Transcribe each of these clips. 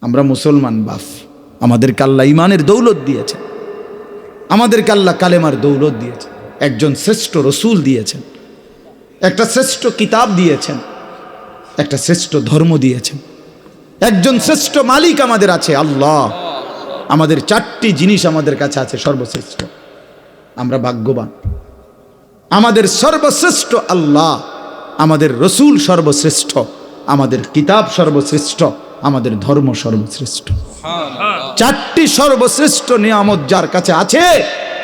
আমরা মুসলমান বাপ, আমাদেরকে আল্লাহ ইমানের দৌলত দিয়েছেন, আমাদেরকে আল্লাহ কালেমার দৌলত দিয়েছেন, একজন শ্রেষ্ঠ রসুল দিয়েছেন, একটা শ্রেষ্ঠ কিতাব দিয়েছেন, একটা শ্রেষ্ঠ ধর্ম দিয়েছেন, একজন শ্রেষ্ঠ মালিক আমাদের আছে আল্লাহ। আমাদের 4টি জিনিস আমাদের কাছে আছে সর্বশ্রেষ্ঠ। আমরা ভাগ্যবান। আমাদের সর্বশ্রেষ্ঠ আল্লাহ, আমাদের রসুল সর্বশ্রেষ্ঠ, আমাদের কিতাব সর্বশ্রেষ্ঠ, আমাদের ধর্ম সর্বশ্রেষ্ঠ। 4টি সর্বশ্রেষ্ঠ নিয়ামত যার কাছে আছে,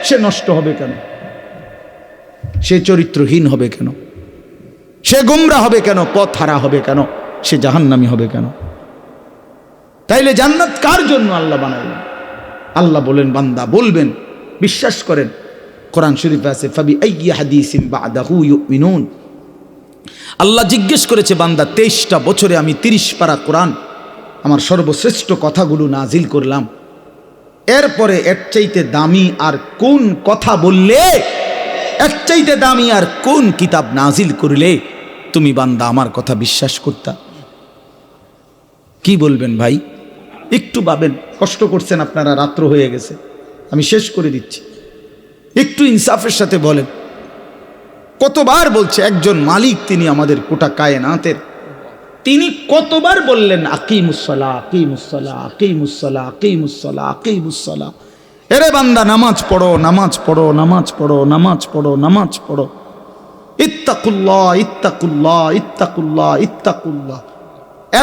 সে নষ্ট হবে কেন? সে চরিত্রহীন হবে কেন? সে গোমরা হবে কেন? পথ হারা হবে কেন? সে জাহান্নামী হবে কেন? তাইলে জান্নাত কার জন্য আল্লাহ বানাইলেন? আল্লাহ বলেন, বান্দা বলবেন, বিশ্বাস করেন, কোরআন শরীফে আছে, ফাবি আইয়ি হাদিসিন বাদাহু ইউমিনুন। আল্লাহ জিজ্ঞেস করেছে, বান্দা 23টা বছরে আমি 30 পারা কোরআন, আমার সর্বশ্রেষ্ঠ কথাগুলো নাজিল করলাম, এরপরে এর চাইতে দামি আর কোন কথা বললে, এর চাইতে দামি আর কোন কিতাব নাজিল করলে তুমি বান্দা আমার কথা বিশ্বাস করতা? কি বলবেন ভাই? একটু ভাবেন। কষ্ট করছেন আপনারা, রাত্র হয়ে গেছে, আমি শেষ করে দিচ্ছি। একটু ইনসাফের সাথে বলেন, কতবার বলছে একজন মালিক, তিনি আমাদের গোটা কায়নাতের, তিনি কতবার বললেন আকিমুসসালাহ, আকিমুসসালাহ, আকিমুসসালাহ, আকিমুসসালাহ, আকিমুসসালাহ। এরে বান্দা, নামাজ পড়ো, নামাজ পড়ো, নামাজ পড়ো, নামাজ পড়ো, নামাজ পড়ো। ইত্তাকুল্লাহ, ইত্তাকুল্লাহ, ইত্তাকুল্লাহ, ইত্তাকুল্লাহ।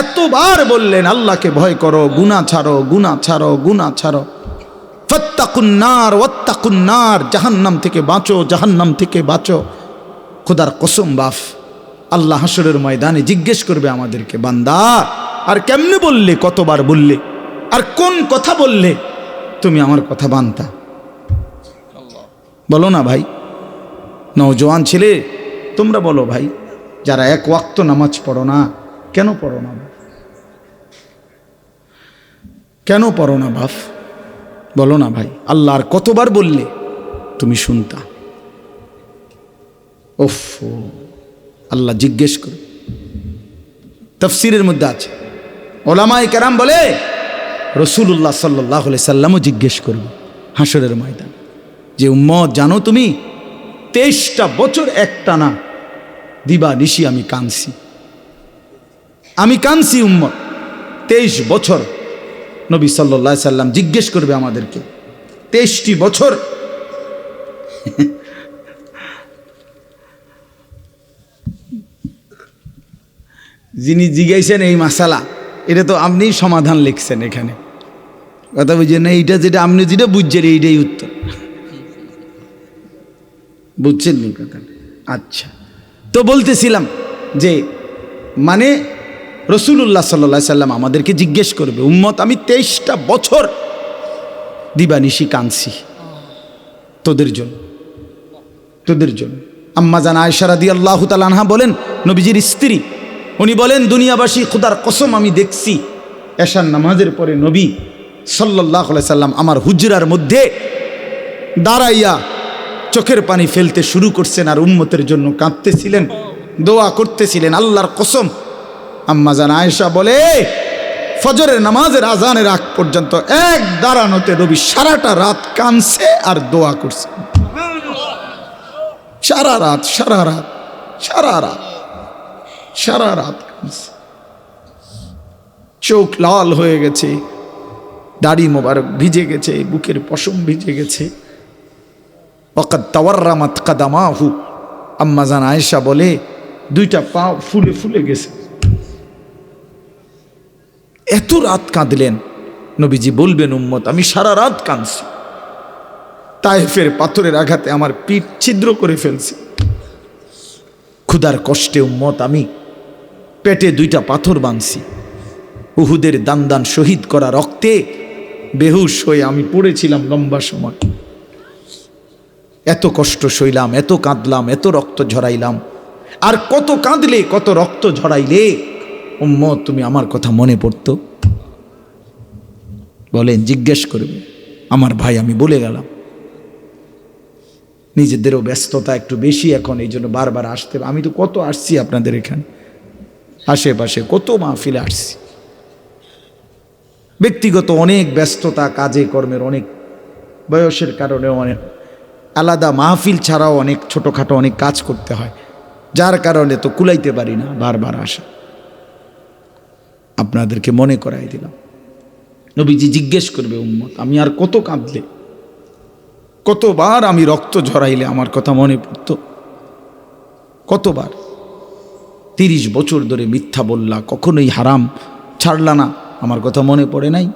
এতবার বললেন আল্লাহকে ভয় করো, গুনাহ ছাড়ো, গুনাহ ছাড়ো, গুনাহ ছাড়ো। ফাত্তাকুন্নার ওয়াত্তাকুন্নার, জাহান্নাম থেকে বাঁচো, জাহান্নাম থেকে বাঁচো। খোদার কসম বাফ, আল্লাহ হাসরের ময়দানে জিজ্ঞেস করবে আমাদেরকে, বান্দা আর কেমনে বললে, কতবার বললে, আর কোন কথা বললে তুমি আমার কথা বানতা? বলো না ভাই, নওজোয়ান ছেলে তোমরা বলো ভাই, যারা এক ওয়াক্ত নামাজ পড়ো না, কেন পড়ো না? কেন পড়ো না বাপ? বলো না ভাই, আল্লাহ আর কতবার বললে তুমি শুনতা? ওফ, আল্লাহ জিজ্ঞেস করো। তাফসীরের মধ্যে আছে, ওলামায়ে কেরাম বলে রাসূলুল্লাহ সাল্লাল্লাহু আলাইহি সাল্লামও জিজ্ঞেস করবে হাসরের ময়দান, যে উম্মত জানো তুমি 23টা বছর একটানা দিবা নিশি আমি কাঁদছি, আমি কাঁদছি উম্মত 23 বছর। নবী সাল্লাল্লাহু আলাইহি সাল্লাম জিজ্ঞেস করবে আমাদেরকে, 23টি বছর যিনি জিজ্ঞাসেন এই মাসালা, এটা তো আপনি সমাধান লিখছেন এখানে, কথা বুঝছেন না? এইটা যেটা আপনি যেটা বুঝছেন এইটাই উত্তর, বুঝছেন নি কথা? আচ্ছা, তো বলতেছিলাম যে মানে রাসূলুল্লাহ সাল্লাল্লাহু আলাইহি সাল্লাম আমাদেরকে জিজ্ঞেস করবে, উম্মত আমি 23টা বছর দিবানিশি কাঁদছি তোদের জন্য, তোদের জন্য। আম্মা জান আয়েশা রাদিয়াল্লাহু তাআলা আনহা বলেন, নবীজির স্ত্রী, উনি বলেন, দুনিয়াবাসী খোদার কসম আমি দেখছি এশার নামাজের পরে নবী সাল্লাল্লাহু আলাইহি সাল্লাম আমার হুজরার মধ্যে দাঁড়াইয়া চোখের পানি ফেলতে শুরু করছেন আর উম্মতের জন্য কাঁদতেছিলেন, দোয়া করতেছিলেন। আল্লাহর কসম, আম্মা জান আয়েশা বলে, ফজরের নামাজের আজানের আগ পর্যন্ত এক দাঁড়ানোতে নবী সারাটা রাত কাঁদছে আর দোয়া করছে। সারা রাত, সারা রাত, সারা রাত, সারা রাত কাঁদছে। চোখ লাল হয়ে গেছে, দাড়ি মোবারক ভিজে গেছে, বুকের পশম ভিজে গেছে। ওয়াকাদ তাওয়াররামাত কাদামাহু, আম্মা জান আয়েশা বলে, 2টা পা ফুলে ফুলে গেছে। এত রাত কাঁদলেন। নবীজি বলবেন, উম্মত আমি সারা রাত কাঁদছি, তায়েফের পাথরের আঘাতে আমার পিঠ ছিদ্র করে ফেলছি, ক্ষুধার কষ্টে উম্মত আমি পেটে 2টা পাথর বাঁধছি, উহুদের দান দান শহীদ করা রক্তে বেহুশ হয়ে আমি পড়েছিলাম লম্বা সময়। এত কষ্ট সইলাম, এত কাঁদলাম, এত রক্ত ঝরাইলাম, আর কত কাঁদলে, কত রক্ত ঝরাইলে উম্মত তুমি আমার কথা মনে পড়তো? বলেন, জিজ্ঞেস করবে আমার ভাই। আমি বলে গেলাম, নিজেদেরও ব্যস্ততা একটু বেশি এখন, এই জন্য বারবার আসতে। আমি তো কত আসছি আপনাদের এখানে, আশেপাশে কত মাহফিলে আসছি, ব্যক্তিগত অনেক ব্যস্ততা, কাজে কর্মের অনেক, বয়সের কারণে অনেক আলাদা মাহফিল ছাড়াও অনেক ছোটোখাটো অনেক কাজ করতে হয়, যার কারণে তো কুলাইতে পারি না বারবার আসা। আপনাদেরকে মনে করাই দিলাম। নবীজি জিজ্ঞেস করবে, উম্মত আমি আর কত কাঁদলে, কতবার আমি রক্ত ঝরাইলে আমার কথা মনে পড়তো, কতবার 30 বছর ধরে মিথ্যা বললা, কখনোই হারাম ছাড়লা না, আমার কথা মনে পড়ে নাই?